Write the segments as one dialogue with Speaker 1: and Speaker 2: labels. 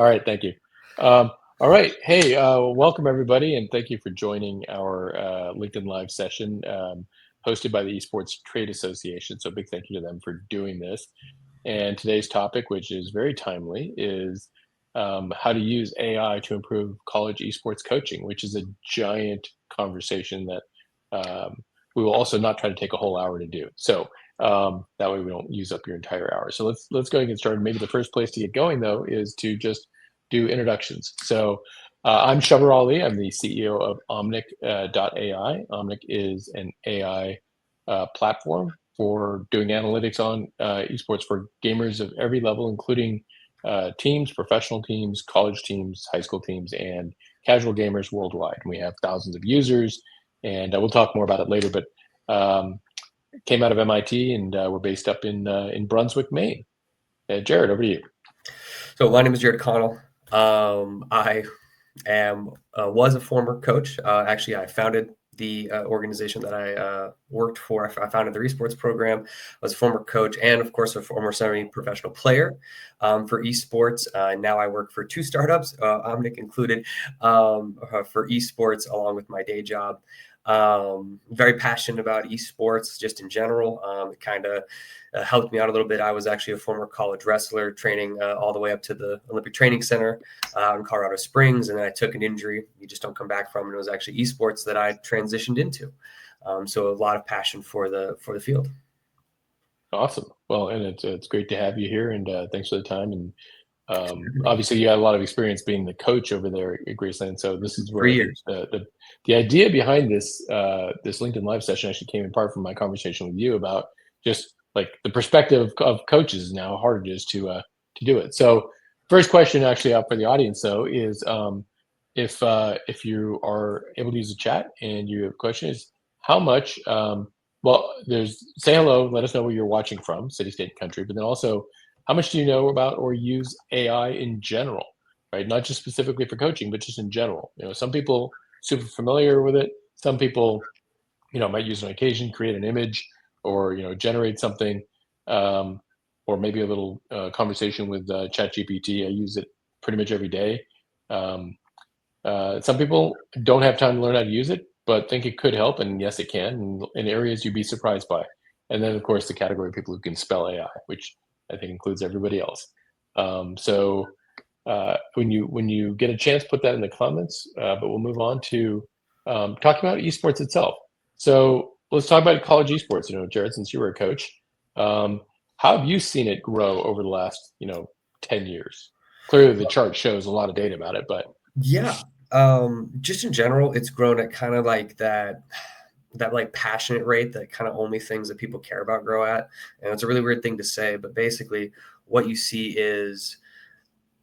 Speaker 1: All right, thank you. All right, hey, welcome everybody, and thank you for joining our LinkedIn Live session hosted by the Esports Trade Association. So, big thank you to them for doing this. And today's topic, which is very timely, is how to use AI to improve college esports coaching, which is a giant conversation that we will also not try to take a whole hour to do. So that way we don't use up your entire hour. So let's go ahead and get started. Maybe the first place to get going though is to just do introductions. So I'm Shubber Ali. I'm the CEO of Omnic.AI. Omnic is an AI platform for doing analytics on esports for gamers of every level, including teams, professional teams, college teams, high school teams, and casual gamers worldwide. And we have thousands of users, and we'll talk more about it later. But came out of MIT, and we're based up in Brunswick, Maine. Jared, over to you.
Speaker 2: So my name is Jared Connell. I was a former coach. Actually, I founded the organization that I worked for. I founded the esports program. I was a former coach and, of course, a former semi-professional player for esports. Now I work for two startups, Omnic included, for esports along with my day job. Very passionate about esports just in general. It kind of helped me out a little bit. I was actually a former college wrestler training all the way up to the Olympic Training Center in Colorado Springs. And then I took an injury you just don't come back from. And it was actually esports that I transitioned into. So a lot of passion for the field.
Speaker 1: Awesome. Well, and it's great to have you here, and thanks for the time. And obviously, you had a lot of experience being the coach over there at Graceland. So this is where
Speaker 2: 3 years.
Speaker 1: The idea behind this this LinkedIn Live session actually came in part from my conversation with you about just like the perspective of coaches and how hard it is to do it. So first question actually out for the audience though is if you are able to use the chat and you have questions, how much well, there's say hello, let us know where you're watching from, city, state, country, but then also how much do you know about or use AI in general, right? Not just specifically for coaching, but just in general. You know, some people super familiar with it. Some people, might use it on occasion, create an image or, generate something, or maybe a little conversation with ChatGPT. I use it pretty much every day. Some people don't have time to learn how to use it, but think it could help, and yes, it can in areas you'd be surprised by. And then, of course, the category of people who can spell AI, which I think includes everybody else. So when you get a chance, put that in the comments. But we'll move on to talking about esports itself. So let's talk about college esports. Jared, since you were a coach, how have you seen it grow over the last 10 years? Clearly, the chart shows a lot of data about it, but
Speaker 2: Yeah. Just in general, it's grown at kind of like that like passionate rate that kind of only things that people care about grow at. And it's a really weird thing to say, but basically what you see is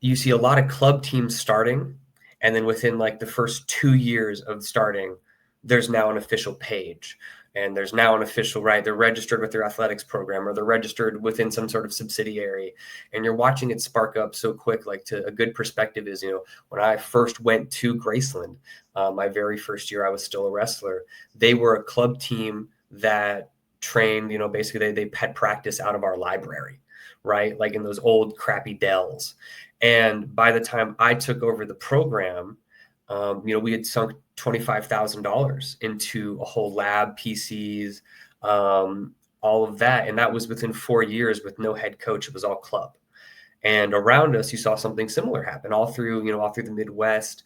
Speaker 2: you see a lot of club teams starting. And then within like the first 2 years of starting, there's now an official page. And there's now an official, right? They're registered with their athletics program or they're registered within some sort of subsidiary. And you're watching it spark up so quick. Like to a good perspective is, when I first went to Graceland, my very first year, I was still a wrestler. They were a club team that trained, basically they had practice out of our library, right? Like in those old crappy Dells. And by the time I took over the program, we had sunk $25,000 into a whole lab, PCs, all of that. And that was within 4 years with no head coach. It was all club. And around us, you saw something similar happen all through the Midwest.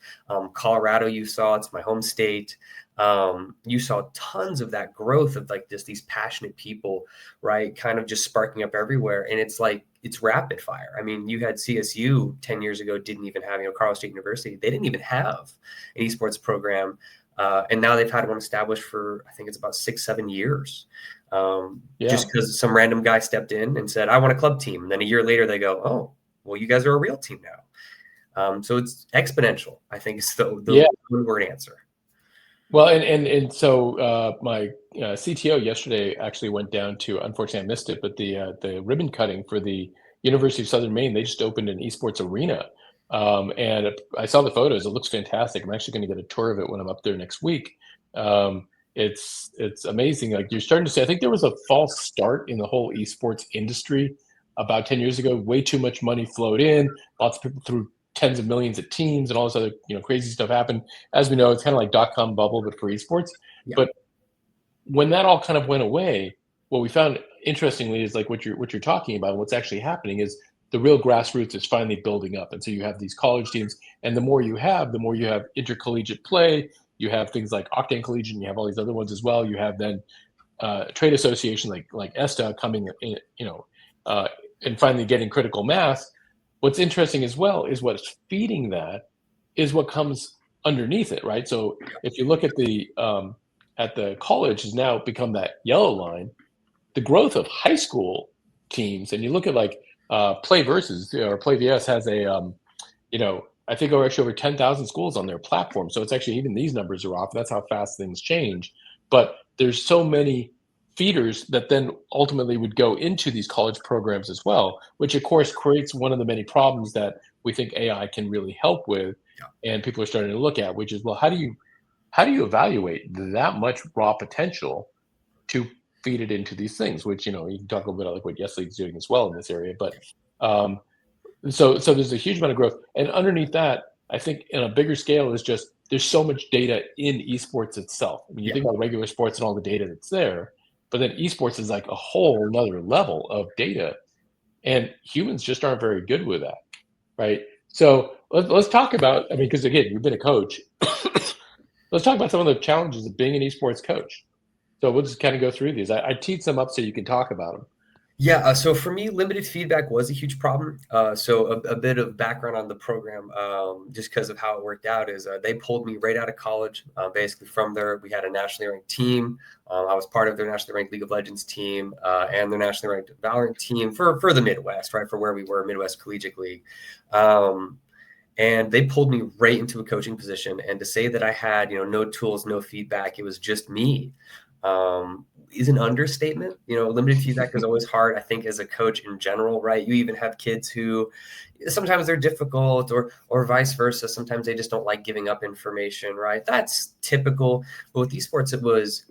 Speaker 2: Colorado, you saw, it's my home state. You saw tons of that growth of like just these passionate people, right? Kind of just sparking up everywhere. And it's like, it's rapid fire. I mean, you had CSU 10 years ago, didn't even have, Colorado State University. They didn't even have an esports program. And now they've had one established for, I think it's about 6-7 years. Just because some random guy stepped in and said, I want a club team. And then a year later they go, oh, well, you guys are a real team now. So it's exponential, I think is the one word answer.
Speaker 1: Well, and so my CTO yesterday actually went down to, unfortunately I missed it, but the ribbon cutting for the University of Southern Maine. They just opened an esports arena, and I saw the photos. It looks fantastic. I'm actually going to get a tour of it when I'm up there next week. It's amazing. Like you're starting to see, I think there was a false start in the whole esports industry about 10 years ago. Way too much money flowed in. Lots of people threw tens of millions of teams and all this other crazy stuff happened. As we know, it's kind of like dot-com bubble, but for esports.
Speaker 2: Yeah.
Speaker 1: But when that all kind of went away, what we found interestingly is like what you're talking about. What's actually happening is the real grassroots is finally building up, and so you have these college teams, and the more you have intercollegiate play. You have things like Octane Collegiate, and you have all these other ones as well. You have then trade association like ESTA coming in, and finally getting critical mass. What's interesting as well is what's feeding that is what comes underneath it, right? So if you look at the college has now become that yellow line, the growth of high school teams, and you look at like Play Versus or Play VS has a I think actually over 10,000 schools on their platform. So it's actually, even these numbers are off. That's how fast things change. But there's so many feeders that then ultimately would go into these college programs as well, which of course creates one of the many problems that we think AI can really help with. And people are starting to look at, which is, well, how do you evaluate that much raw potential to feed it into these things, which, you can talk a little bit about like what Yes League's doing as well in this area. But so there's a huge amount of growth. And underneath that, I think in a bigger scale is just there's so much data in esports itself. I mean, you think about regular sports and all the data that's there, but then esports is like a whole another level of data. And humans just aren't very good with that, right? So let's talk about, I mean, because again, you've been a coach. Let's talk about some of the challenges of being an esports coach. So we'll just kind of go through these. I teed some up so you can talk about them.
Speaker 2: Yeah, so for me, limited feedback was a huge problem. So a bit of background on the program, just because of how it worked out, is they pulled me right out of college. Basically, from there, we had a nationally ranked team. I was part of their nationally ranked League of Legends team and their nationally ranked Valorant team for the Midwest, right, for where we were, Midwest Collegiate League. And they pulled me right into a coaching position. And to say that I had, no tools, no feedback, it was just me, is an understatement. Limited feedback is always hard, I think, as a coach in general, right? You even have kids who sometimes they're difficult or vice versa. Sometimes they just don't like giving up information, right? That's typical. But with esports, it was,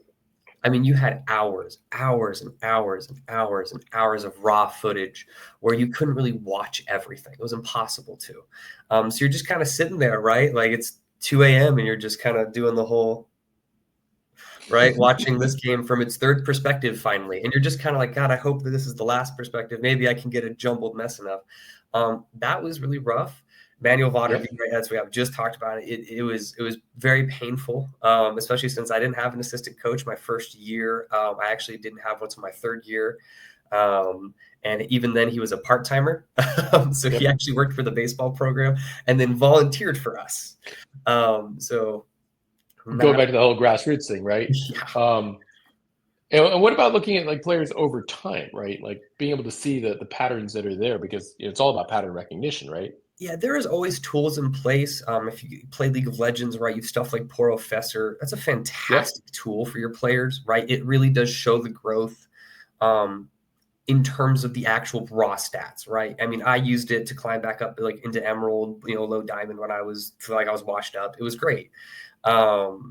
Speaker 2: you had hours and hours and hours and hours of raw footage where you couldn't really watch everything. It was impossible to. So you're just kind of sitting there, right? Like it's 2 a.m. and you're just kind of doing the whole, right? Watching this game from its third perspective finally. And you're just kind of like, God, I hope that this is the last perspective. Maybe I can get a jumbled mess enough. That was really rough. Manual VOD review, right? As we have just talked about it. It was very painful, especially since I didn't have an assistant coach my first year. I actually didn't have one until my third year. And even then he was a part-timer. So he actually worked for the baseball program and then volunteered for us. So
Speaker 1: going back to the whole grassroots thing, right?
Speaker 2: Yeah.
Speaker 1: And what about looking at like players over time, right? Like being able to see the patterns that are there, because it's all about pattern recognition, right?
Speaker 2: Yeah, there is always tools in place. If you play League of Legends, right, you have stuff like Professor. That's a fantastic tool for your players, right? It really does show the growth in terms of the actual raw stats, right? I mean, I used it to climb back up like into Emerald, low Diamond when I was washed up. It was great. And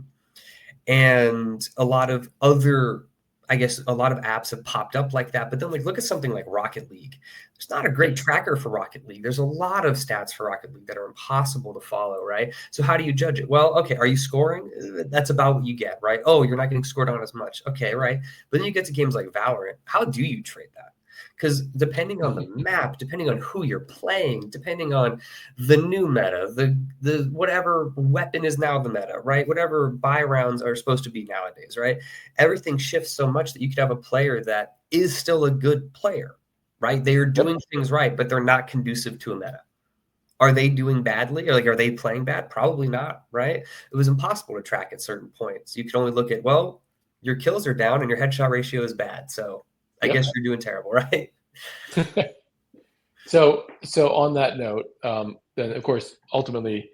Speaker 2: a lot of other, I guess, a lot of apps have popped up like that. But then like look at something like Rocket League. There's not a great tracker for Rocket League. There's a lot of stats for Rocket League that are impossible to follow, right? So how do you judge it? Well, okay, are you scoring? That's about what you get, right? Oh, you're not getting scored on as much. Okay, right. But then you get to games like Valorant. How do you trade that? Because depending on the map, depending on who you're playing, depending on the new meta, the whatever weapon is now the meta, right? Whatever buy rounds are supposed to be nowadays, right? Everything shifts so much that you could have a player that is still a good player, right? They are doing things right, but they're not conducive to a meta. Are they doing badly? Or like, are they playing bad? Probably not, right? It was impossible to track at certain points. You could only look at, well, your kills are down and your headshot ratio is bad. So I guess you're doing terrible, right?
Speaker 1: So on that note, then of course, ultimately,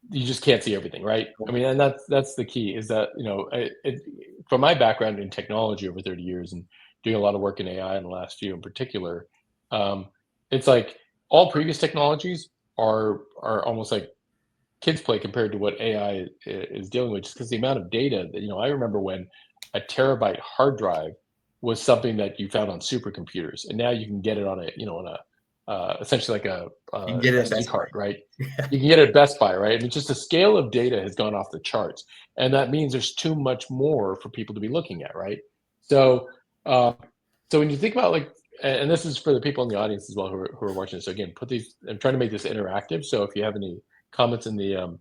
Speaker 1: you just can't see everything, right? I mean, and that's the key, is that, from my background in technology over 30 years and doing a lot of work in AI in the last few in particular, it's like all previous technologies are almost like kids play compared to what AI is dealing with, just because the amount of data that, I remember when a terabyte hard drive was something that you found on supercomputers, and now you can get it on essentially like
Speaker 2: You can get it at
Speaker 1: SD
Speaker 2: Best Buy.
Speaker 1: card, right? You can get it at Best Buy, right? I mean, just the scale of data has gone off the charts, and that means there's too much more for people to be looking at, right? So, uh, so when you think about like, and this is for the people in the audience as well who are watching this. So again, put these. I'm trying to make this interactive. So if you have any comments in the,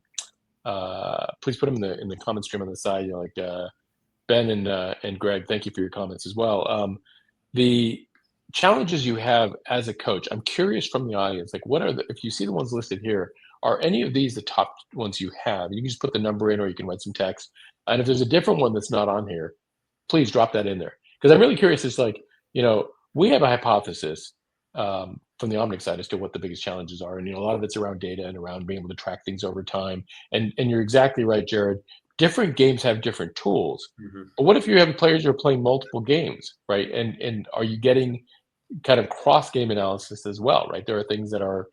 Speaker 1: please put them in the comment stream on the side. You know, like Ben and Greg, thank you for your comments as well. The challenges you have as a coach, I'm curious from the audience, like what are the, if you see the ones listed here, are any of these the top ones you have? You can just put the number in or you can write some text. And if there's a different one that's not on here, please drop that in there. Because I'm really curious, it's like, we have a hypothesis from the Omnic side as to what the biggest challenges are. And, a lot of it's around data and around being able to track things over time. And you're exactly right, Jared. Different games have different tools.
Speaker 2: Mhm.
Speaker 1: But what if you have players who are playing multiple games, right? And are you getting kind of cross game analysis as well, right? There are things that are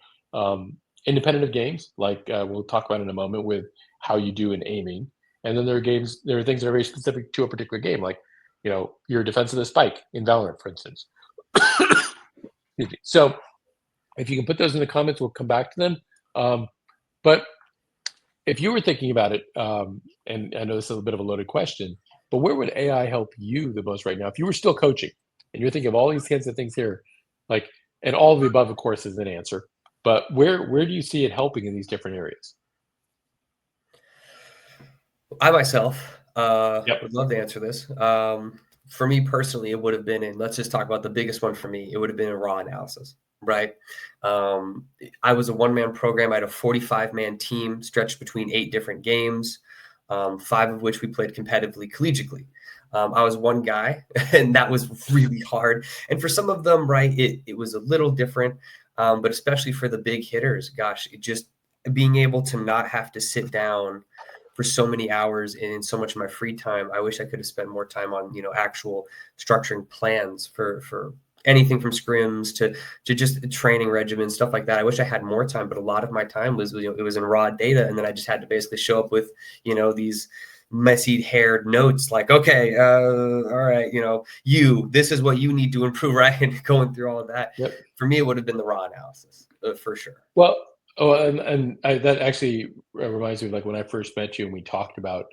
Speaker 1: independent of games, like we'll talk about in a moment with how you do in aiming. And then there are things that are very specific to a particular game, like your defense of the spike in Valorant, for instance. So if you can put those in the comments, we'll come back to them. But if you were thinking about it, and I know this is a bit of a loaded question, but where would AI help you the most right now? If you were still coaching and you're thinking of all these kinds of things here, like, and all of the above, of course, is an answer, but where do you see it helping in these different areas?
Speaker 2: I myself
Speaker 1: Yep.
Speaker 2: would love to answer this. For me personally, it would have been in, let's just talk about the biggest one for me. It would have been in raw analysis, right? I was a one-man program. I had a 45-man team stretched between 8 different games, 5 of which we played competitively collegiately. I was one guy, and that was really hard. And for some of them, right, it was a little different, but especially for the big hitters, gosh, it just being able to not have to sit down for so many hours in so much of my free time. I wish I could have spent more time on, actual structuring plans for anything from scrims to just training regimens, stuff like that. I wish I had more time, but a lot of my time was, it was in raw data. And then I just had to basically show up with, these messy haired notes like, okay, all right, this is what you need to improve, right? And going through all of that.
Speaker 1: Yep.
Speaker 2: For me, it would have been the raw analysis for sure.
Speaker 1: Well, that actually reminds me of like when I first met you and we talked about,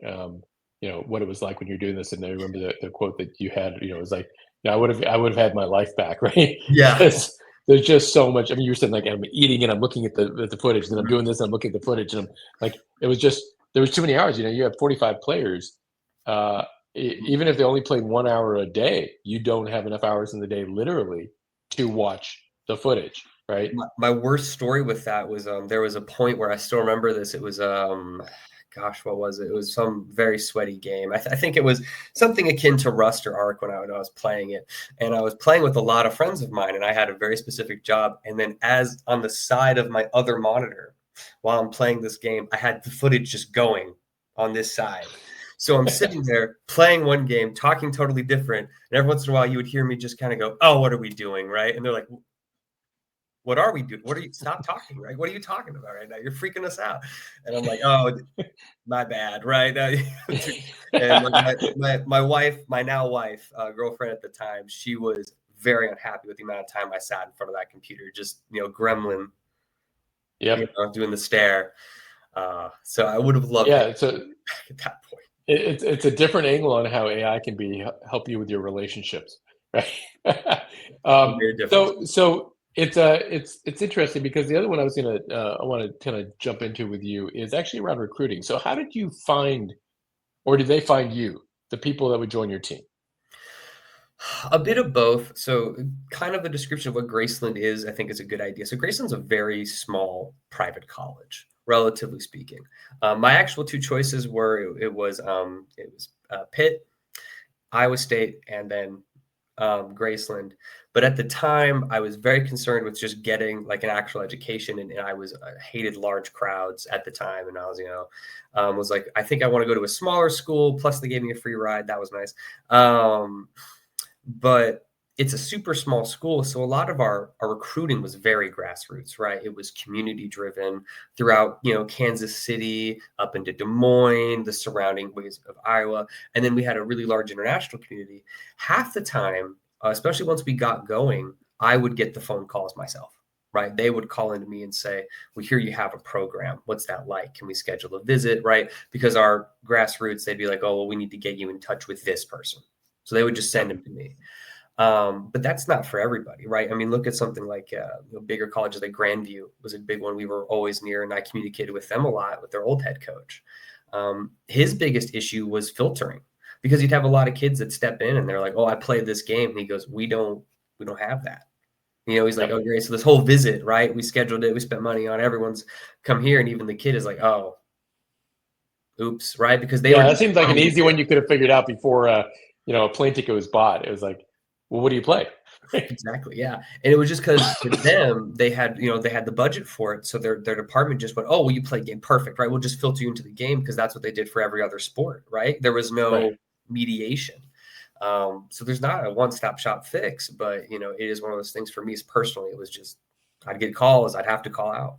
Speaker 1: what it was like when you're doing this. And I remember the quote that you had, it was like, I would have had my life back, right?
Speaker 2: Yeah.
Speaker 1: Because there's just so much. I mean, you were saying like I'm eating and I'm looking at the footage, and I'm doing this and I'm looking at the footage, and I'm like, it was just there was too many hours. You have 45 players. Even if they only played 1 hour a day, you don't have enough hours in the day, literally, to watch the footage, right?
Speaker 2: My worst story with that was there was a point where I still remember this. It was gosh, what was it? It was some very sweaty game. I think it was something akin to Rust or Arc when I was playing it, and I was playing with a lot of friends of mine, and I had a very specific job. And then, as on the side of my other monitor, while I'm playing this game, I had the footage just going on this side. So I'm sitting there playing one game, talking totally different, and every once in a while you would hear me just kind of go, "Oh, what are we doing?" Right? And they're like, what are we doing? What are you, stop talking, right? What are you talking about right now? You're freaking us out. And I'm like, oh, my bad, right? And my wife, my now wife, girlfriend at the time, she was very unhappy with the amount of time I sat in front of that computer, just, gremlin,
Speaker 1: Yep.
Speaker 2: doing the stare. So I would have loved
Speaker 1: Yeah.
Speaker 2: it
Speaker 1: So
Speaker 2: at that point.
Speaker 1: it's a different angle on how AI can help you with your relationships, right?
Speaker 2: Very different.
Speaker 1: So it's interesting because the other one I want to kind of jump into with you is actually around recruiting. So how did you find, or did they find you, the people that would join your team?
Speaker 2: A bit of both. So, kind of a description of what Graceland is, I think, is a good idea. So, Graceland's a very small private college, relatively speaking. My actual 2 choices were Pitt, Iowa State, and then Graceland. But at the time, I was very concerned with just getting like an actual education, and I hated large crowds at the time, and I was, was like, I think I want to go to a smaller school. Plus, they gave me a free ride. That was nice. But it's a super small school, so a lot of our recruiting was very grassroots, right? It was community driven throughout, Kansas City, up into Des Moines, the surrounding ways of Iowa, and then we had a really large international community. Half the time, especially once we got going, I would get the phone calls myself. right? They would call into me and say, "We hear you have a program. What's that like? Can we schedule a visit?" Right? Because our grassroots, they'd be like, "Oh, well, we need to get you in touch with this person." So they would just send
Speaker 1: Yep.
Speaker 2: him to me. But that's not for everybody, right? I mean, look at something like bigger colleges like Grandview was a big one we were always near, and I communicated with them a lot with their old head coach. His biggest issue was filtering because you'd have a lot of kids that step in and they're like, "Oh, I played this game," and he goes, "We don't have that." He's like,
Speaker 1: Yep.
Speaker 2: "Oh, great." So this whole visit, right? We scheduled it, we spent money on it, everyone's come here, and even the kid is like, "Oh, oops," right? Because they
Speaker 1: Yeah,
Speaker 2: were
Speaker 1: that
Speaker 2: just
Speaker 1: seems like an
Speaker 2: coming
Speaker 1: easy
Speaker 2: to
Speaker 1: one you could have figured out before a plane ticket was bought. It was like, well, what do you play?
Speaker 2: exactly, yeah, and it was just because for them, they had the budget for it, so their department just went, "Oh, well, you play game, perfect, right? We'll just filter you into the game," because that's what they did for every other sport, right? There was
Speaker 1: Right.
Speaker 2: no mediation. So there's not a one-stop shop fix, but it is one of those things for me personally. It was just I'd get calls, I'd have to call out.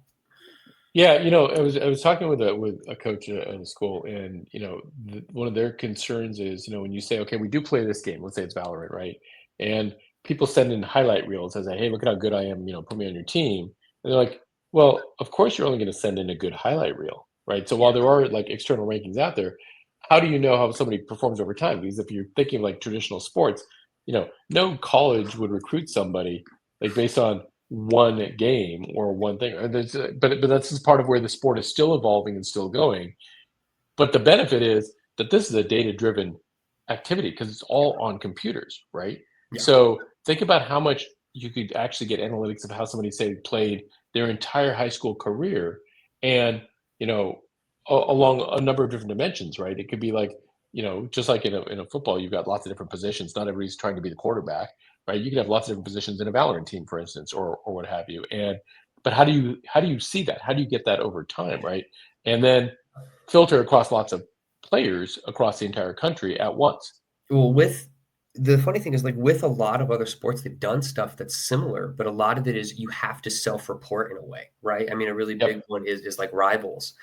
Speaker 1: Yeah, I was talking with a coach at a school, and one of their concerns is, when you say, okay, we do play this game, let's say it's Valorant, right? And people send in highlight reels as a, hey, look at how good I am, put me on your team. And they're like, well, of course you're only going to send in a good highlight reel, right? So while
Speaker 2: Yeah,
Speaker 1: there are like external rankings out there, how do you know how somebody performs over time? Because if you're thinking of like traditional sports, no college would recruit somebody like based on one game or one thing. But that's just part of where the sport is still evolving and still going. But the benefit is that this is a data-driven activity because it's all on computers, right?
Speaker 2: yeah,
Speaker 1: So think about how much you could actually get analytics of how somebody say played their entire high school career, and you know along a number of different dimensions, right? It could be like just like in a football, you've got lots of different positions. Not everybody's trying to be the quarterback, right? You could have lots of different positions in a Valorant team, for instance, or what have you. And but how do you see that? How do you get that over time, right? And then filter across lots of players across the entire country at once.
Speaker 2: well, with the funny thing is, like, with a lot of other sports, they've done stuff that's similar, but a lot of it is you have to self-report in a way, right? I mean, a really big
Speaker 1: Yep.
Speaker 2: one is like Rivals.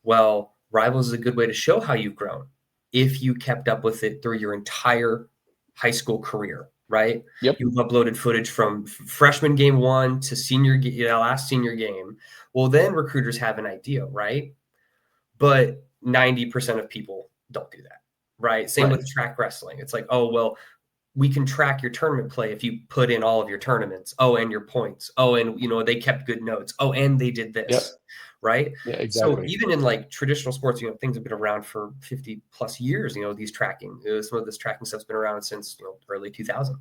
Speaker 2: Well, Rivals is a good way to show how you've grown if you kept up with it through your entire high school career, right?
Speaker 1: Yep.
Speaker 2: You've uploaded footage from freshman game one to last senior game. Well, then recruiters have an idea, right? But 90% of people don't do that, right? Same
Speaker 1: Right.
Speaker 2: with track wrestling. It's like, oh, well, we can track your tournament play if you put in all of your tournaments. Oh, and your points. Oh, and they kept good notes. Oh, and they did
Speaker 1: Yep.
Speaker 2: this, right?
Speaker 1: Yeah.
Speaker 2: So
Speaker 1: Exactly.
Speaker 2: even in like traditional sports, things have been around for 50 plus years. These tracking, some of this tracking stuff's been around since early 2000,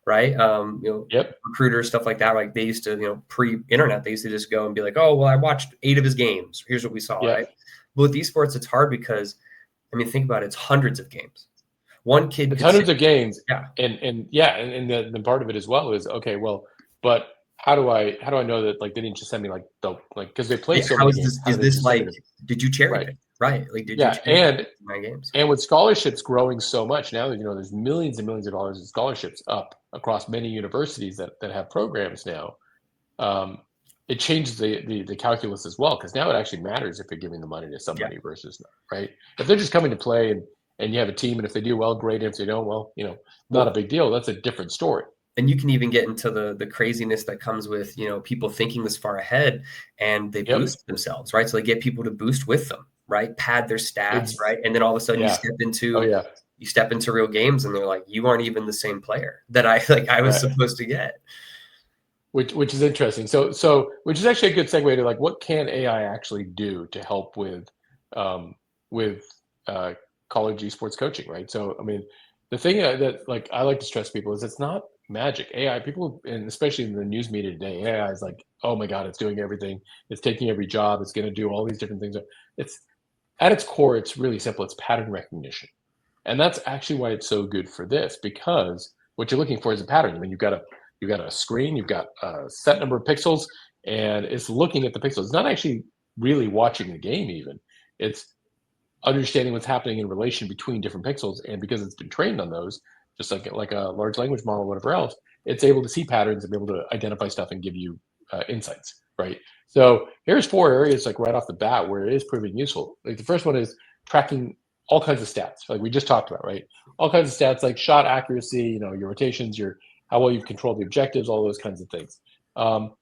Speaker 2: right?
Speaker 1: Yep.
Speaker 2: Recruiters, stuff like that. Like they used to, pre-internet, they used to just go and be like, oh, well, I watched 8 of his games. Here's what we saw,
Speaker 1: Yeah.
Speaker 2: right? But with esports, it's hard because, I mean, think about it. It's hundreds of games. One kid
Speaker 1: It's
Speaker 2: could sit.
Speaker 1: hundreds of games,
Speaker 2: Yeah.
Speaker 1: and yeah, and the part of it as well is okay. Well, but how do I know that like they didn't just send me like the like because they play
Speaker 2: Yeah,
Speaker 1: so
Speaker 2: how
Speaker 1: many
Speaker 2: is
Speaker 1: games?
Speaker 2: this?
Speaker 1: How
Speaker 2: Is
Speaker 1: do they
Speaker 2: this
Speaker 1: just send me
Speaker 2: like?
Speaker 1: them?
Speaker 2: Did you cherry
Speaker 1: Right.
Speaker 2: pick? Right? Like, did you
Speaker 1: Yeah.
Speaker 2: cherry pick
Speaker 1: And
Speaker 2: 9 games?
Speaker 1: and with scholarships growing so much now that there's millions and millions of dollars in scholarships up across many universities that have programs now. um, it changes the calculus as well because now it actually matters if you're giving the money to
Speaker 2: Yeah.
Speaker 1: somebody versus not, right? If they're just coming to play and you have a team, and if they do well, great. And if they don't, well, not a
Speaker 2: Well,
Speaker 1: big deal. That's a different story.
Speaker 2: and you can even get into the craziness that comes with people thinking this far ahead, and they
Speaker 1: Yep.
Speaker 2: boost themselves, right? So they get people to boost with them, right? Pad their stats,
Speaker 1: Ex-
Speaker 2: right? And then all of a sudden
Speaker 1: yeah. Oh yeah.
Speaker 2: you step into real games, and they're like, you aren't even the same player that I was
Speaker 1: Right.
Speaker 2: supposed to get.
Speaker 1: Which is interesting. So which is actually a good segue to like what can AI actually do to help um, with uh, college esports coaching, right? So I mean, the thing that like I like to stress people is it's not magic. AI people, and especially in the news media today, AI is like, oh my god, it's doing everything. It's taking every job. It's going to do all these different things. It's at its core, it's really simple. It's pattern recognition. And that's actually why it's so good for this, because what you're looking for is a pattern. I mean, you've got a screen, you've got a set number of pixels, and it's looking at the pixels. It's not actually really watching the game even. It's understanding what's happening in relation between different pixels. And because it's been trained on those, just like a large language model or whatever else, it's able to see patterns and be able to identify stuff and give you insights, right? So here's 4 areas like right off the bat where it is proving useful. Like the first one is tracking all kinds of stats, like we just talked about, right? All kinds of stats like shot accuracy, your rotations, your how well you've controlled the objectives, all those kinds of things. Um,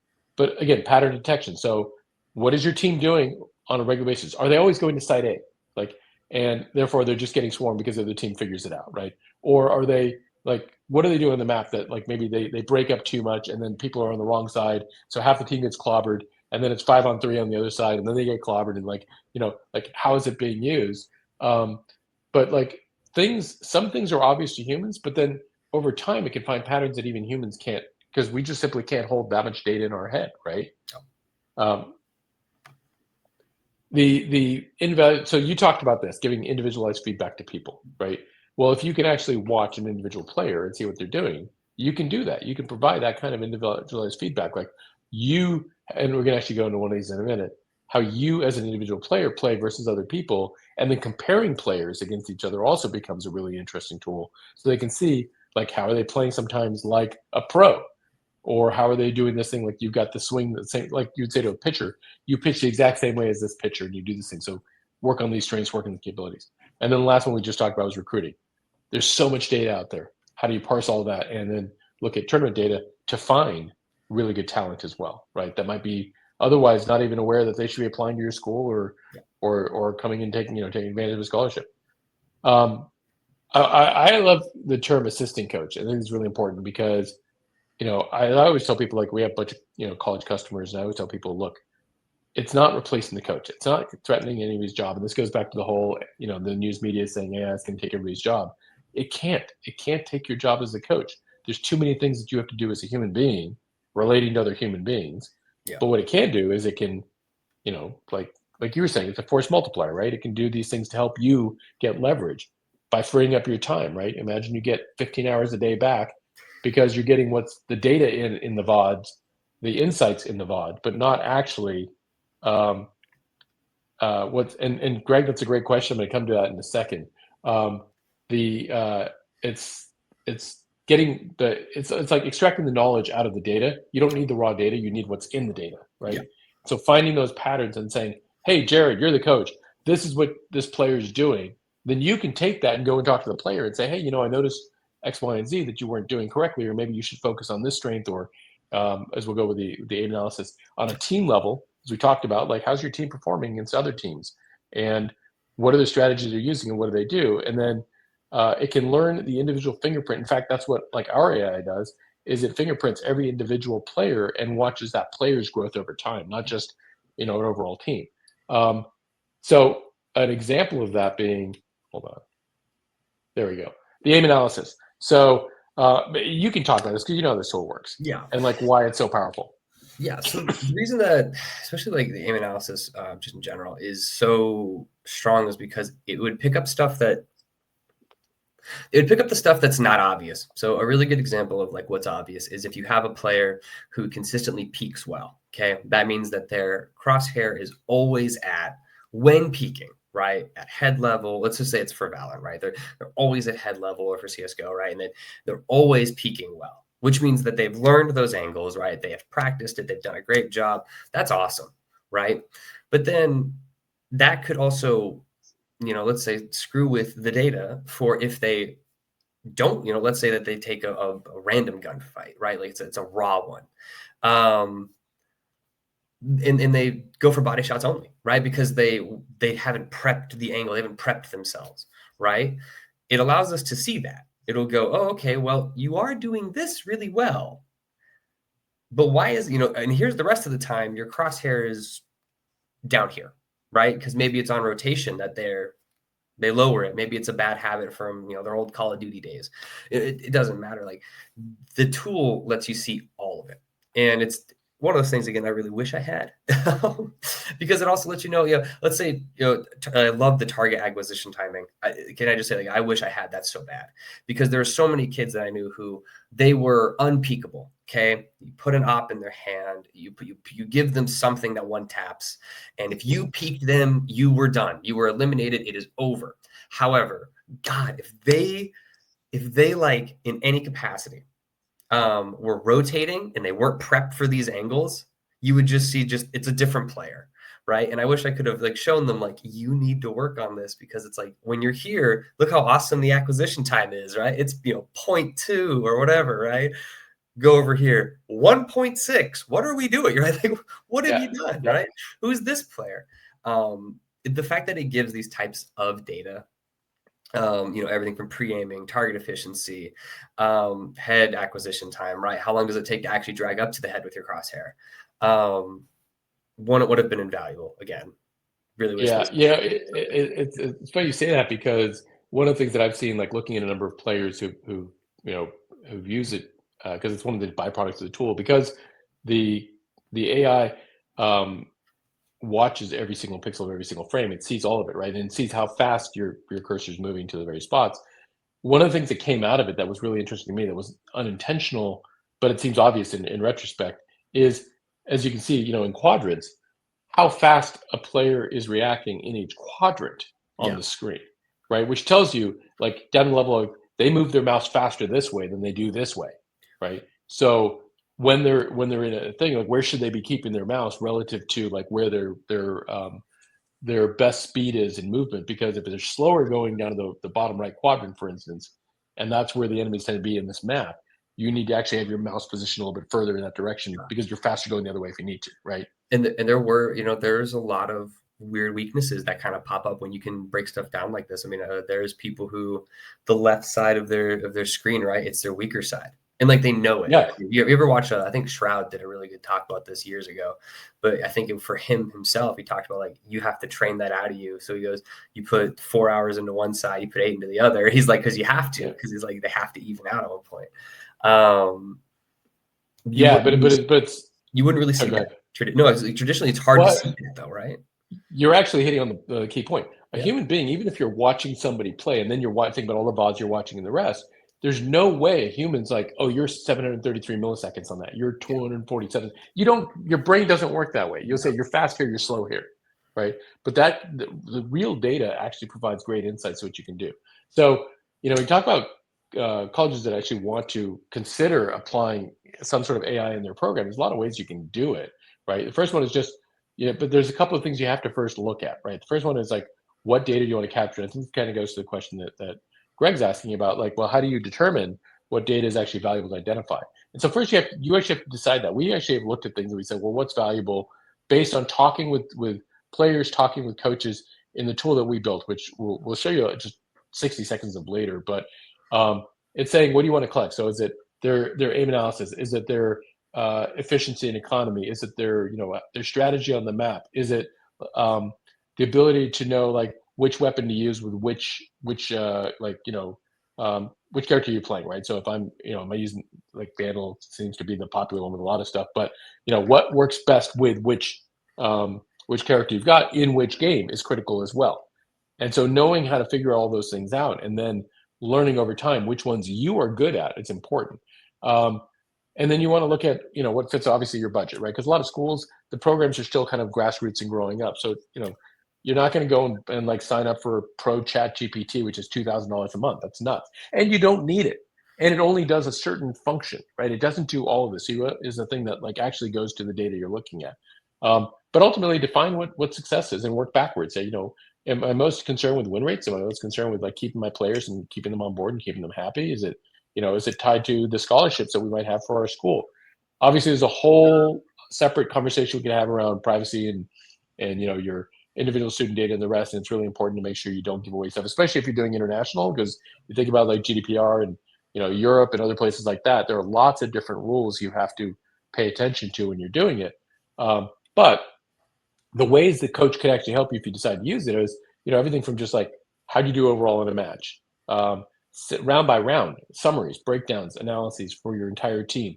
Speaker 1: But again, pattern detection. So what is your team doing on a regular basis? Are they always going to site A? Like, and therefore they're just getting swarmed because the other team figures it out, right? Or are they like, what do they do on the map that like maybe they break up too much and then people are on the wrong side, so half the team gets clobbered, and then it's 5-on-3 on the other side, and then they get clobbered, and like, like how is it being used? But like some things are obvious to humans, but then over time it can find patterns that even humans can't, because we just simply can't hold that much data in our head, right? Um, so you talked about this, giving individualized feedback to people, right? Well, if you can actually watch an individual player and see what they're doing, you can do that. You can provide that kind of individualized feedback. Like and we're going to actually go into one of these in a minute, how you as an individual player play versus other people, and then comparing players against each other also becomes a really interesting tool. So they can see, like, how are they playing sometimes like a pro, or how are they doing this thing? Like, you've got the swing the same, like you'd say to a pitcher, you pitch the exact same way as this pitcher and you do this thing. So work on these strengths, work on the capabilities. And then the last one we just talked about was recruiting. There's so much data out there. How do you parse all that and then look at tournament data to find really good talent as well, right? That might be otherwise not even aware that they should be applying to your school, or coming and taking advantage of a scholarship. I love the term assistant coach. I think it's really important because I always tell people, like, we have a bunch of college customers, and I always tell people, look, it's not replacing the coach. It's not threatening anybody's job. And this goes back to the whole, the news media saying, yeah, it's going to take everybody's job. It can't take your job as a coach. There's too many things that you have to do as a human being relating to other human beings.
Speaker 2: Yeah.
Speaker 1: But what it can do is it can, like you were saying, it's a force multiplier, right? It can do these things to help you get leverage by freeing up your time, right? Imagine you get 15 hours a day back because you're getting what's the data in the VODs, the insights in the VOD, but not actually and Greg, that's a great question. I'm going to come to that in a second. It's like extracting the knowledge out of the data. You don't need the raw data. You need what's in the data, right?
Speaker 2: Yeah.
Speaker 1: So finding those patterns and saying, hey, Jared, you're the coach. This is what this player is doing. Then you can take that and go and talk to the player and say, hey, I noticed X, Y, and Z that you weren't doing correctly, or maybe you should focus on this strength, or as we'll go with the analysis on a team level, as we talked about, like, how's your team performing against other teams, and what are the strategies they're using, and what do they do? And then it can learn the individual fingerprint. In fact, that's what, like, our AI does, is it fingerprints every individual player and watches that player's growth over time, not just an overall team. So an example of that being, hold on, there we go, the aim analysis. So you can talk about this because this tool works.
Speaker 2: Yeah.
Speaker 1: And like why it's so powerful.
Speaker 2: Yeah. So the reason that, especially like the aim analysis, just in general, is so strong is because it would pick up the stuff that's not obvious. So a really good example of like what's obvious is if you have a player who consistently peaks well, okay, that means that their crosshair is always at, when peaking, right, at head level. Let's just say it's for Valorant, right? They're always at head level, or for CSGO, right? And they're always peaking well, which means that they've learned those angles, right? They have practiced it. They've done a great job. That's awesome, right? But then that could also, let's say, screw with the data for if they don't, let's say that they take a random gunfight, right? Like it's a raw one. And they go for body shots only, right? Because they haven't prepped the angle, they haven't prepped themselves, right? It allows us to see that. It'll go, oh, okay, well, you are doing this really well, but why is, and here's the rest of the time, your crosshair is down here, right? Because maybe it's on rotation that they lower it. Maybe it's a bad habit from, their old Call of Duty days. It doesn't matter. Like, the tool lets you see all of it. And it's one of those things, again, I really wish I had, because it also lets you know, let's say, I love the target acquisition timing. Can I just say, like, I wish I had that so bad, because there are so many kids that I knew who they were unpeakable. Okay. You put an op in their hand, you give them something that one taps. And if you peaked them, you were done. You were eliminated. It is over. However, God, if they like in any capacity, were rotating and they weren't prepped for these angles, you would just see it's a different player, right? And I wish I could have like shown them, like, you need to work on this, because it's like, when you're here, look how awesome the acquisition time is, right? It's 0.2 or whatever, right? go over here, 1.6. What are we doing? Right? Like, what have
Speaker 1: Yeah.
Speaker 2: you done?
Speaker 1: Yeah.
Speaker 2: Right? Who's this player? The fact that it gives these types of data, everything from pre-aiming, target efficiency, head acquisition time, right? How long does it take to actually drag up to the head with your crosshair? One, it would have been invaluable. Again, really wish
Speaker 1: Yeah,
Speaker 2: this was
Speaker 1: it's funny you say that because one of the things that I've seen, like looking at a number of players who you know who've used it because it's one of the byproducts of the tool because the the AI watches every single pixel of every single frame. It sees all of it, right, and it sees how fast your cursor is moving to the various spots. One of the things that came out of it that was really interesting to me that was unintentional, but it seems obvious in retrospect, is as you can see, in quadrants, how fast a player is reacting in each quadrant on
Speaker 2: yeah,
Speaker 1: the screen, right? Which tells you, like, down the level of they move their mouse faster this way than they do this way, right? So when they're in a thing, like where should they be keeping their mouse relative to like where their best speed is in movement? Because if they're slower going down to the bottom right quadrant, for instance, and that's where the enemies tend to be in this map, you need to actually have your mouse positioned a little bit further in that direction because you're faster going the other way if you need to, right?
Speaker 2: and there were, there's a lot of weird weaknesses that kind of pop up when you can break stuff down like this. I mean, there's people who the left side of their screen, right? It's their weaker side, and like they know it.
Speaker 1: Yeah.
Speaker 2: You ever watch? I think Shroud did a really good talk about this years ago, but I think for him himself, he talked about like you have to train that out of you. So he goes, you put 4 hours into one side, you put 8 into the other. He's like, because you have to, because he's like they have to even out at one point. You
Speaker 1: Yeah,
Speaker 2: wouldn't really,
Speaker 1: but it's
Speaker 2: you wouldn't really
Speaker 1: oh,
Speaker 2: see
Speaker 1: go
Speaker 2: that.
Speaker 1: ahead.
Speaker 2: No, traditionally it's hard to
Speaker 1: Well,
Speaker 2: see that though, right?
Speaker 1: you're actually hitting on the key point. A
Speaker 2: Yeah.
Speaker 1: human being, even if you're watching somebody play and then you're thinking about all the VODs you're watching and the rest, there's no way a human's like, oh, you're 733 milliseconds on that. You're 247. You don't, your brain doesn't work that way. You'll say you're fast here, you're slow here, right? But the real data actually provides great insights to what you can do. So, we talk about colleges that actually want to consider applying some sort of AI in their program. There's a lot of ways you can do it, right? The first one is just but there's a couple of things you have to first look at, right? The first one is like, what data do you want to capture? I think it kind of goes to the question that Greg's asking about, like, well, how do you determine what data is actually valuable to identify? And so first you actually have to decide that. We actually have looked at things and we said, well, what's valuable based on talking with players, talking with coaches in the tool that we built, which we'll show you just 60 seconds of later. But it's saying, what do you want to collect? So is it their aim analysis? Is it their efficiency and economy? Is it their strategy on the map? Is it the ability to know like which weapon to use with which character you're playing, right? So if am I using like Vandal seems to be the popular one with a lot of stuff, but what works best with which character you've got in which game is critical as well. And so knowing how to figure all those things out and then learning over time which ones you are good at, it's important. And then you want to look at what fits obviously your budget, right? Because a lot of schools, the programs are still kind of grassroots and growing up. So you're not going to go and like sign up for Pro Chat GPT, which is $2,000 a month. That's nuts, and you don't need it. And it only does a certain function, right? It doesn't do all of this. So is the thing that like actually goes to the data you're looking at. But ultimately, define what success is and work backwards. Say, am I most concerned with win rates? Am I most concerned with like keeping my players and keeping them on board and keeping them happy? Is it tied to the scholarships that we might have for our school? Obviously, there's a whole separate conversation we can have around privacy and your individual student data and the rest. And it's really important to make sure you don't give away stuff, especially if you're doing international, because you think about like GDPR and Europe and other places like that. There are lots of different rules you have to pay attention to when you're doing it. But the ways the coach can actually help you if you decide to use it is everything from just like how do you do overall in a match, round by round summaries, breakdowns, analyses for your entire team.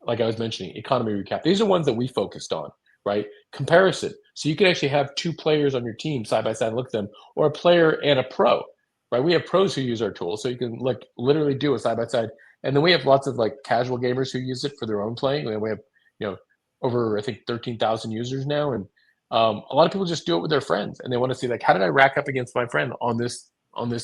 Speaker 1: Like I was mentioning, economy recap. These are ones that we focused on, right? Comparison. So you can actually have two players on your team side by side and look at them, or a player and a pro, right? We have pros who use our tool, so you can like literally do a side by side. And then we have lots of like casual gamers who use it for their own playing. And we have over I think 13,000 users now, and a lot of people just do it with their friends, and they want to see like how did I rack up against my friend on this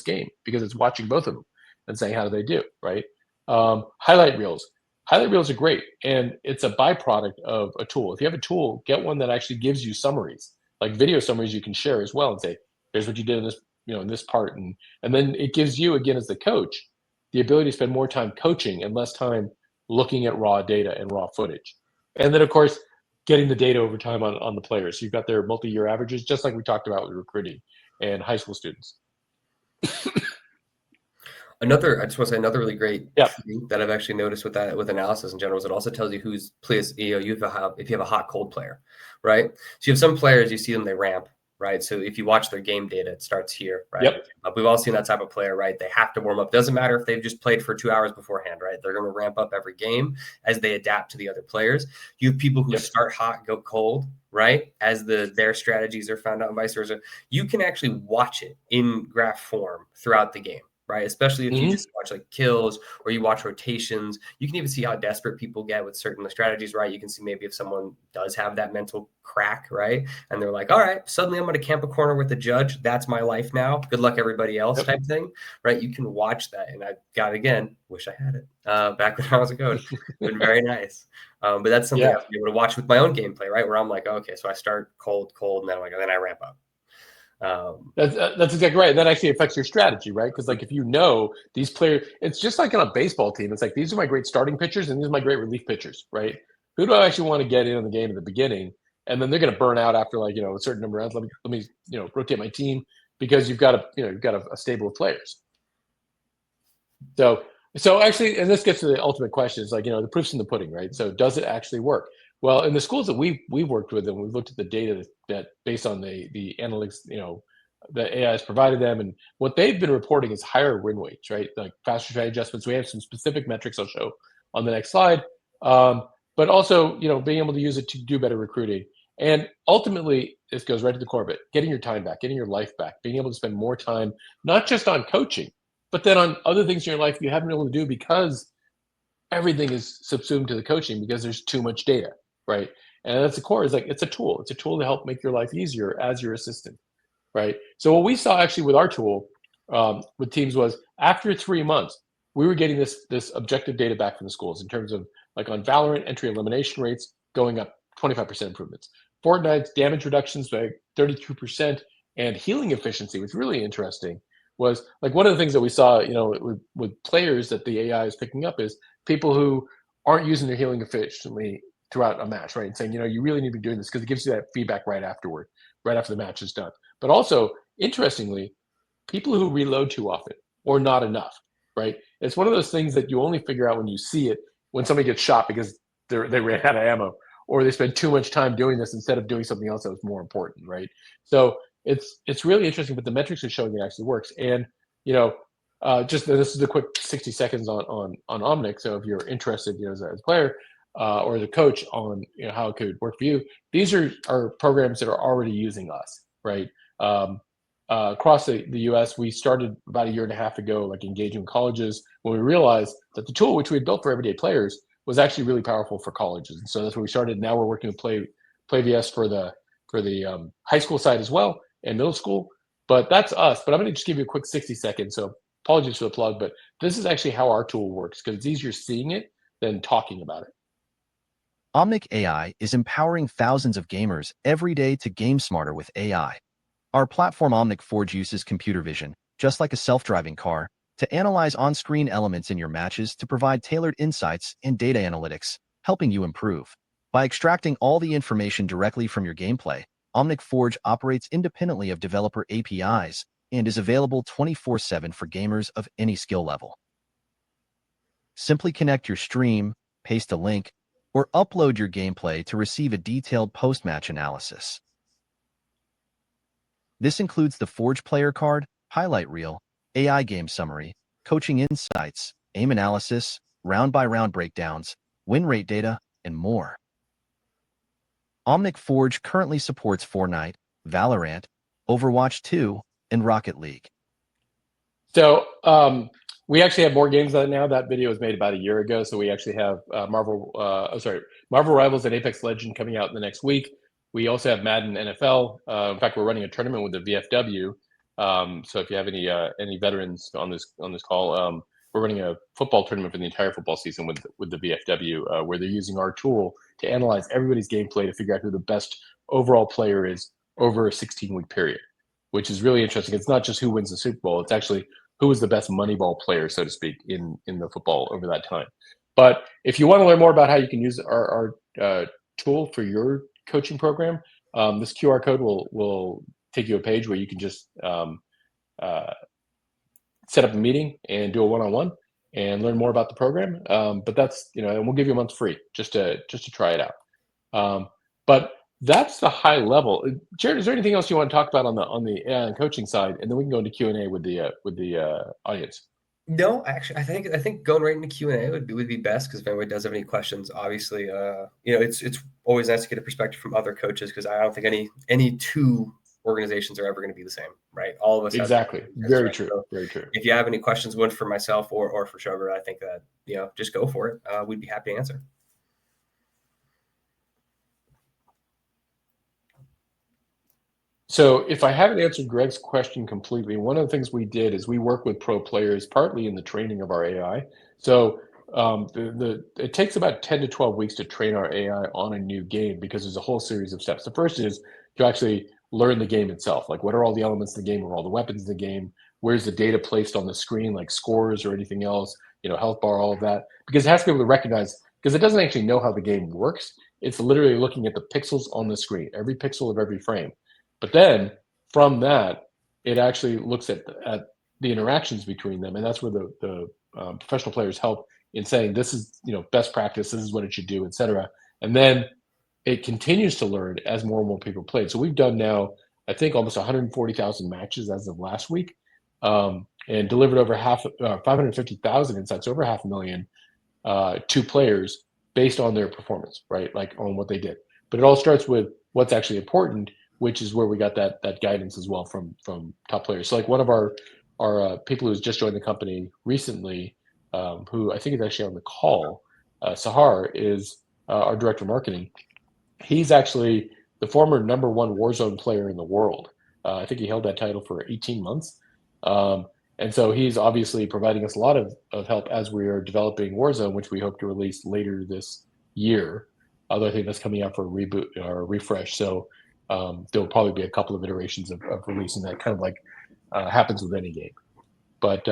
Speaker 1: game because it's watching both of them and saying how do they do, right? Highlight reels. Highlight reels are great, and it's a byproduct of a tool. If you have a tool, get one that actually gives you summaries, like video summaries you can share as well, and say, "Here's what you did in this, in this part," and then it gives you again as the coach the ability to spend more time coaching and less time looking at raw data and raw footage. And then, of course, getting the data over time on the players. So you've got their multi-year averages, just like we talked about with recruiting and high school students.
Speaker 2: I just want to say another really great thing that I've actually noticed with analysis in general is it also tells you who's plays. If you have a hot cold player, right? So you have some players, you see them, they ramp, right? So if you watch their game data, it starts here, right?
Speaker 1: Yep.
Speaker 2: We've all seen that type of player, right? They have to warm up. Doesn't matter if they've just played for 2 hours beforehand, right? They're going to ramp up every game as they adapt to the other players. You have people who start hot, go cold, right? As their strategies are found out and vice versa. You can actually watch it in graph form throughout the game. Right, especially if you just watch like kills or you watch rotations, you can even see how desperate people get with certain strategies. Right, you can see maybe if someone does have that mental crack, right, and they're like, "All right, suddenly I'm going to camp a corner with the judge. That's my life now. Good luck, everybody else." Type thing. Right, you can watch that, and I got again. Wish I had it back when I was a coach. Been very nice, but that's something I've been able to watch with my own gameplay. Right, where I'm like, okay, so I start cold, and then I ramp up.
Speaker 1: That's exactly right. And that actually affects your strategy, right? Because like if you know these players, it's just like on a baseball team. It's like these are my great starting pitchers and these are my great relief pitchers, right? Who do I actually want to get in the game at the beginning? And then they're going to burn out after like a certain number of rounds. Let me rotate my team because you've got a stable of players. So actually, and this gets to the ultimate question: is like the proof's in the pudding, right? So does it actually work? Well, in the schools that we've worked with, and we've looked at the data that based on the analytics, the AI has provided them, and what they've been reporting is higher win rates, right? Like faster strategy adjustments. We have some specific metrics I'll show on the next slide, but also being able to use it to do better recruiting. And ultimately, this goes right to the core of it: getting your time back, getting your life back, being able to spend more time, not just on coaching, but then on other things in your life you haven't been able to do because everything is subsumed to the coaching because there's too much data, right? And that's the core. Is like it's a tool. It's a tool to help make your life easier as your assistant, right? So what we saw actually with our tool with teams was after 3 months, we were getting this objective data back from the schools in terms of like on Valorant entry elimination rates going up 25% improvements, Fortnite's damage reductions by 32%, and healing efficiency, which was really interesting. Was like one of the things that we saw, with players that the AI is picking up is people who aren't using their healing efficiently throughout a match, right? And saying, you really need to be doing this because it gives you that feedback right afterward, right after the match is done. But also, interestingly, people who reload too often or not enough, right? It's one of those things that you only figure out when you see it, when somebody gets shot because they ran out of ammo or they spend too much time doing this instead of doing something else that was more important, right? So it's really interesting, but the metrics are showing it actually works. And just this is a quick 60 seconds on Omnic. So if you're interested, as a player or as a coach on how it could work for you, these are programs that are already using us, right? Across the U.S., we started about a year and a half ago, like engaging colleges when we realized that the tool which we had built for everyday players was actually really powerful for colleges. And so that's where we started. Now we're working with PlayVS for the high school side as well and middle school. But that's us. But I'm going to just give you a quick 60 seconds. So apologies for the plug, but this is actually how our tool works because it's easier seeing it than talking about it.
Speaker 3: Omnic.AI is empowering thousands of gamers every day to game smarter with AI. Our platform Omnic Forge uses computer vision, just like a self-driving car, to analyze on-screen elements in your matches to provide tailored insights and data analytics, helping you improve. By extracting all the information directly from your gameplay, Omnic Forge operates independently of developer APIs and is available 24/7 for gamers of any skill level. Simply connect your stream, paste a link, or upload your gameplay to receive a detailed post-match analysis. This includes the Forge player card, highlight reel, AI game summary, coaching insights, aim analysis, round-by-round breakdowns, win rate data, and more. Omnic Forge currently supports Fortnite, Valorant, Overwatch 2, and Rocket League.
Speaker 1: So we actually have more games on it now. That video was made about a year ago. So we actually have Marvel Rivals and Apex Legend coming out in the next week. We also have Madden NFL. In fact, we're running a tournament with the VFW. So if you have any veterans on this call, we're running a football tournament for the entire football season with the VFW, where they're using our tool to analyze everybody's gameplay to figure out who the best overall player is over a 16-week period, which is really interesting. It's not just who wins the Super Bowl; it's actually who is the best Moneyball player, so to speak, in the football over that time. But if you want to learn more about how you can use our tool for your coaching program, this QR code will take you a page where you can just uh, set up a meeting and do a one-on-one and learn more about the program. But that's, and we'll give you a month free just to try it out. But that's the high level. Jared, is there anything else you want to talk about on the AI and coaching side, and then we can go into Q&A with the audience?
Speaker 2: No, actually, I think going right into Q&A would be best, because if anybody does have any questions, obviously, it's always nice to get a perspective from other coaches, because I don't think any two organizations are ever going to be the same, right? All of us
Speaker 1: exactly. Very true.
Speaker 2: So
Speaker 1: very true.
Speaker 2: if you have any questions, one for myself or for Shubber, I think that just go for it. We'd be happy to answer.
Speaker 1: So if I haven't answered Greg's question completely, one of the things we did is we work with pro players partly in the training of our AI. So it takes about 10 to 12 weeks to train our AI on a new game, because there's a whole series of steps. The first is to actually learn the game itself. Like, what are all the elements of the game? What are all the weapons in the game? Where's the data placed on the screen, like scores or anything else, health bar, all of that. Because it has to be able to recognize, because it doesn't actually know how the game works. It's literally looking at the pixels on the screen, every pixel of every frame. But then from that, it actually looks at the interactions between them, and that's where the professional players help in saying, this is best practice, this is what it should do, etc. And then it continues to learn as more and more people play. So we've done now, I think, almost 140,000 matches as of last week, and delivered over 550,000 insights, over 500,000 to players based on their performance, right? Like on what they did. But it all starts with what's actually important, which is where we got that guidance as well from top players. So like one of our people who's just joined the company recently, who I think is actually on the call, Sahar, is our director of marketing. He's actually the former #1 Warzone player in the world. I think he held that title for 18 months. And so he's obviously providing us a lot of help as we are developing Warzone, which we hope to release later this year. Although I think that's coming out for a reboot or a refresh. So there'll probably be a couple of iterations of releasing that, kind of like happens with any game. But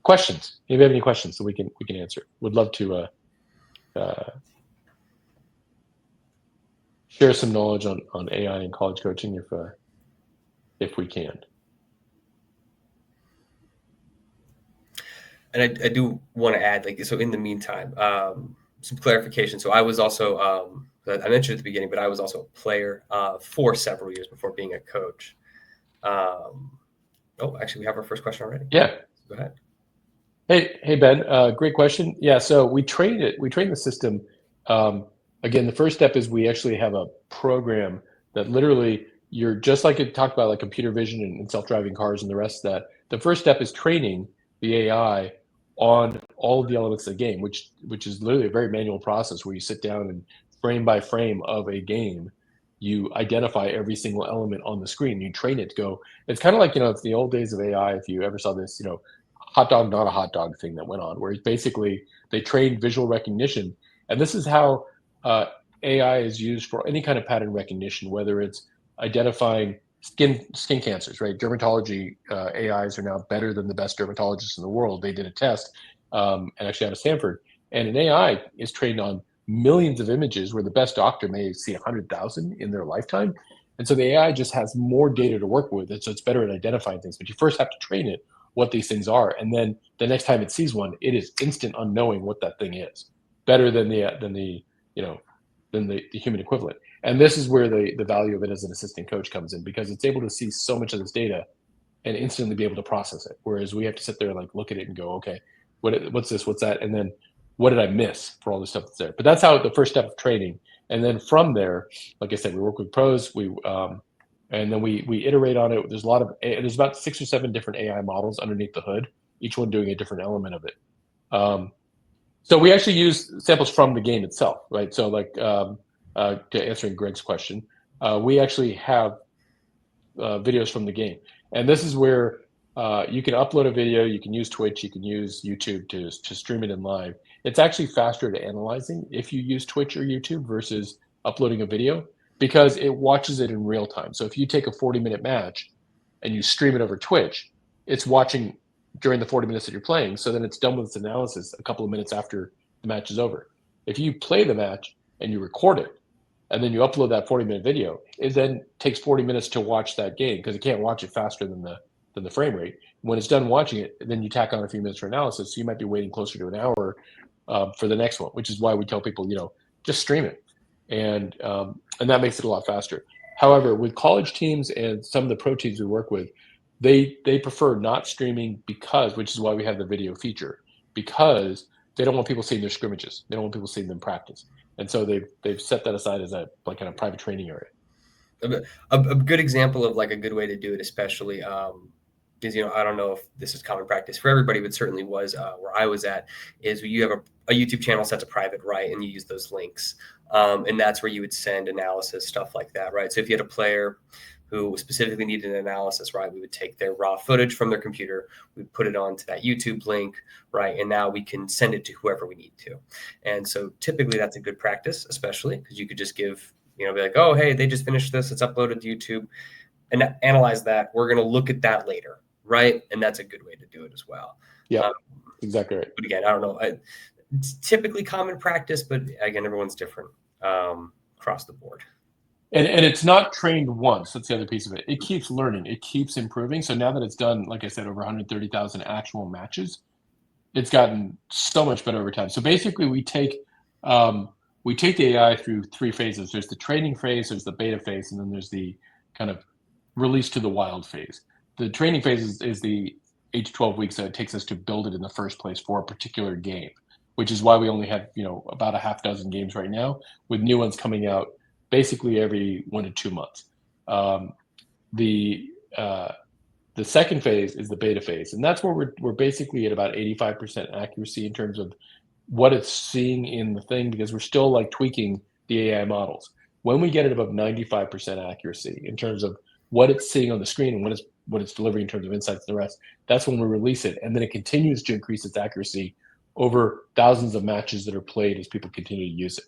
Speaker 1: questions? If you have any questions, so we can answer. Would love to share some knowledge on AI and college coaching if we can.
Speaker 2: And I do want to add, so in the meantime, some clarification. So I was also, I mentioned at the beginning, but I was also a player for several years before being a coach. Actually, we have our first question already.
Speaker 1: Yeah.
Speaker 2: Go ahead.
Speaker 1: Hey Ben, great question. Yeah, so we trained the system. Again, the first step is we actually have a program that literally, you're just like it talked about, like computer vision and self-driving cars and the rest of that. The first step is training the AI on all of the elements of the game, which is literally a very manual process where you sit down and frame by frame of a game, you identify every single element on the screen. You train it to go. It's kind of like, it's the old days of AI. If you ever saw this, hot dog, not a hot dog thing that went on, where basically they trained visual recognition. And this is how AI is used for any kind of pattern recognition, whether it's identifying skin cancers, right? Dermatology AIs are now better than the best dermatologists in the world. They did a test, and actually out of Stanford, and an AI is trained on millions of images where the best doctor may see 100,000 in their lifetime. And so the AI just has more data to work with, and so it's better at identifying things. But you first have to train it what these things are, and then the next time it sees one, it is instant on knowing what that thing is, better than the human equivalent. And this is where the value of it as an assistant coach comes in, because it's able to see so much of this data and instantly be able to process it. Whereas we have to sit there and like look at it and go, okay, what's this, what's that, and then what did I miss for all the stuff that's there? But that's how the first step of training. And then from there, like I said, we work with pros. And then we iterate on it. There's about 6 or 7 different AI models underneath the hood, each one doing a different element of it. So we actually use samples from the game itself, right? So like to answering Greg's question, we actually have videos from the game. And this is where you can upload a video, you can use Twitch, you can use YouTube to stream it in live. It's actually faster to analyzing if you use Twitch or YouTube versus uploading a video, because it watches it in real time. So if you take a 40-minute match and you stream it over Twitch, it's watching during the 40 minutes that you're playing. So then it's done with its analysis a couple of minutes after the match is over. If you play the match and you record it, and then you upload that 40-minute video, it then takes 40 minutes to watch that game because it can't watch it faster than the frame rate. When it's done watching it, then you tack on a few minutes for analysis. So you might be waiting closer to an hour for the next one, which is why we tell people, just stream it, and that makes it a lot faster. However, with college teams and some of the pro teams we work with, they prefer not streaming which is why we have the video feature, because they don't want people seeing their scrimmages. They don't want people seeing them practice. And so they've set that aside as a kind of private training area.
Speaker 2: A good example of like a good way to do it, especially is, I don't know if this is common practice for everybody, but certainly was where I was at, is you have a YouTube channel set to private, right? And you use those links. And that's where you would send analysis, stuff like that, right? So if you had a player who specifically needed an analysis, right, we would take their raw footage from their computer, we'd put it onto that YouTube link, right, and now we can send it to whoever we need to. And so typically that's a good practice, especially because you could just give, be like, oh, hey, they just finished this, it's uploaded to YouTube, and analyze that. We're going to look at that later, right? And that's a good way to do it as well.
Speaker 1: Yeah, exactly right.
Speaker 2: But again, I don't know. It's typically common practice, but again, everyone's different across the board.
Speaker 1: And it's not trained once. That's the other piece of it. It keeps learning. It keeps improving. So now that it's done, like I said, over 130,000 actual matches, it's gotten so much better over time. So basically, we take the AI through 3 phases. There's the training phase, there's the beta phase, and then there's the kind of release to the wild phase. The training phase is the 8 to 12 weeks that it takes us to build it in the first place for a particular game, which is why we only have about a half dozen games right now, with new ones coming out basically every 1 to 2 months. The second phase is the beta phase, and that's where we're basically at about 85% accuracy in terms of what it's seeing in the thing, because we're still like tweaking the AI models. When we get it above 95% accuracy in terms of what it's seeing on the screen and what it's delivering in terms of insights and the rest, that's when we release it, and then it continues to increase its accuracy over thousands of matches that are played as people continue to use it.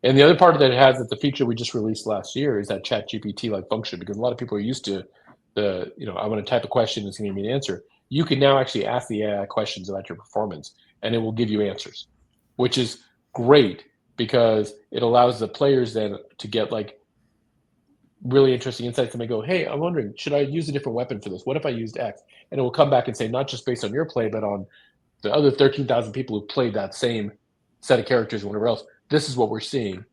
Speaker 1: And the other part that it has, that the feature we just released last year, is that Chat GPT-like function, because a lot of people are used to I want to type a question, it's going to give me an answer. You can now actually ask the AI questions about your performance, and it will give you answers, which is great because it allows the players then to get like really interesting insights, and they go, hey, I'm wondering, should I use a different weapon for this? What if I used X? And it will come back and say, not just based on your play, but on the other 13,000 people who played that same set of characters or whatever else, this is what we're seeing,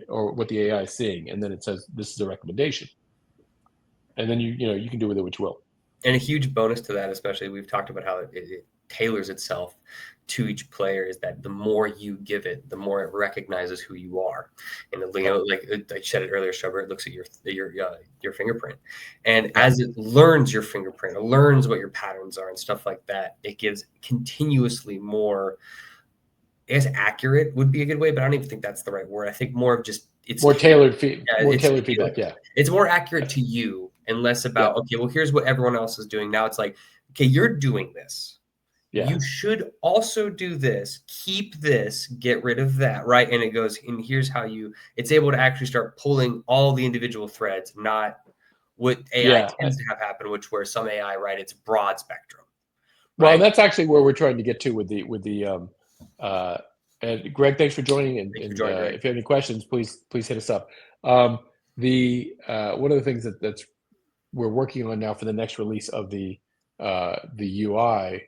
Speaker 1: or what the AI is seeing, and then it says this is a recommendation, and then you can do with it what you will.
Speaker 2: And a huge bonus to that, especially, we've talked about how it tailors itself to each player, is that the more you give it, the more it recognizes who you are. And like I said it earlier, Shubber, it looks at your fingerprint, and as it learns your fingerprint, it learns what your patterns are and stuff like that. It gives continuously more. I guess accurate would be a good way, but I don't even think that's the right word. I think more of just it's
Speaker 1: more tailored feedback. Yeah,
Speaker 2: it's more accurate to you and less about okay, well, here's what everyone else is doing. Now it's like, okay, you're doing this. Yeah. You should also do this. Keep this. Get rid of that. Right, and it goes. And here's how it's able to actually start pulling all the individual threads, not what AI tends to have happen, where some AI, right, it's broad spectrum.
Speaker 1: Right? Well, that's actually where we're trying to get to with the. And Greg, thanks for joining. And if you have any questions, please hit us up. One of the things that's we're working on now for the next release of the UI,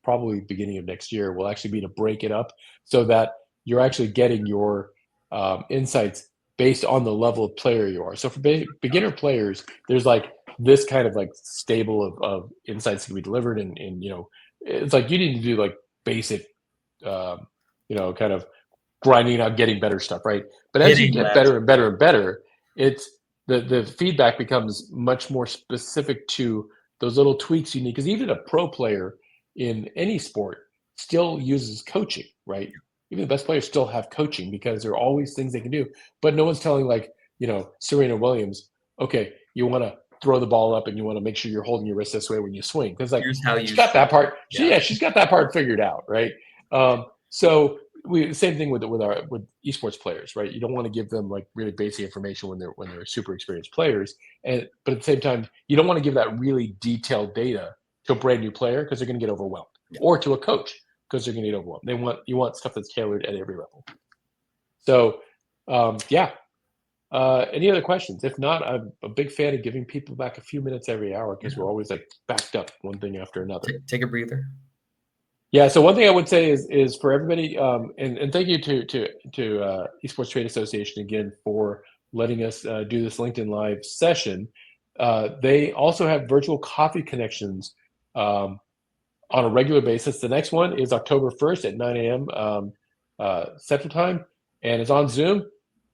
Speaker 1: probably beginning of next year, will actually be to break it up so that you're actually getting your insights based on the level of player you are. So for beginner players, there's like this kind of like stable of insights that can be delivered, and it's like you need to do like basic kind of grinding out, getting better stuff, right? But as you get better and better and better, it's the feedback becomes much more specific to those little tweaks you need. Because even a pro player in any sport still uses coaching, right? Even the best players still have coaching because there are always things they can do. But no one's telling Serena Williams, okay, you want to throw the ball up and you want to make sure you're holding your wrist this way when you swing. Because she's got that part. Yeah, she's got that part figured out, right? So same thing with esports players, right? You don't want to give them like really basic information when they're super experienced players, but at the same time, you don't want to give that really detailed data to a brand new player because they're going to get overwhelmed, or to a coach because they're going to get overwhelmed. You want stuff that's tailored at every level. So, yeah. Any other questions? If not, I'm a big fan of giving people back a few minutes every hour because we're always like backed up one thing after another.
Speaker 2: Take a breather.
Speaker 1: Yeah. So one thing I would say is for everybody, and thank you to Esports Trade Association again for letting us do this LinkedIn Live session. They also have virtual coffee connections on a regular basis. The next one is October 1st at 9 a.m. Central Time, and it's on Zoom.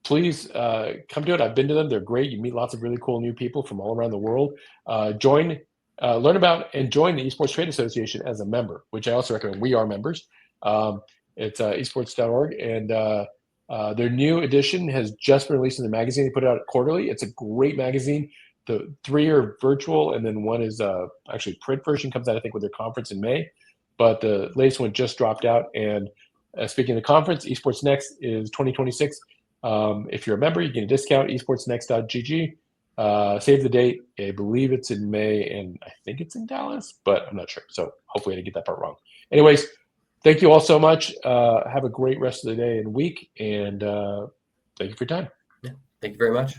Speaker 1: Please come to it. I've been to them. They're great. You meet lots of really cool new people from all around the world. Learn about and join the Esports Trade Association as a member, which I also recommend. We are members. It's esports.org, and their new edition has just been released in the magazine. They put it out quarterly. It's a great magazine. The 3 are virtual, and then one is actually print version comes out, I think, with their conference in May. But the latest one just dropped out. And speaking of the conference, Esports Next is 2026. If you're a member, you get a discount, esportsnext.gg. Save the date. I believe it's in May, and I think it's in Dallas, but I'm not sure. So hopefully I didn't get that part wrong. Anyways, thank you all so much. Have a great rest of the day and week, and thank you for your time.
Speaker 2: Yeah, thank you very much.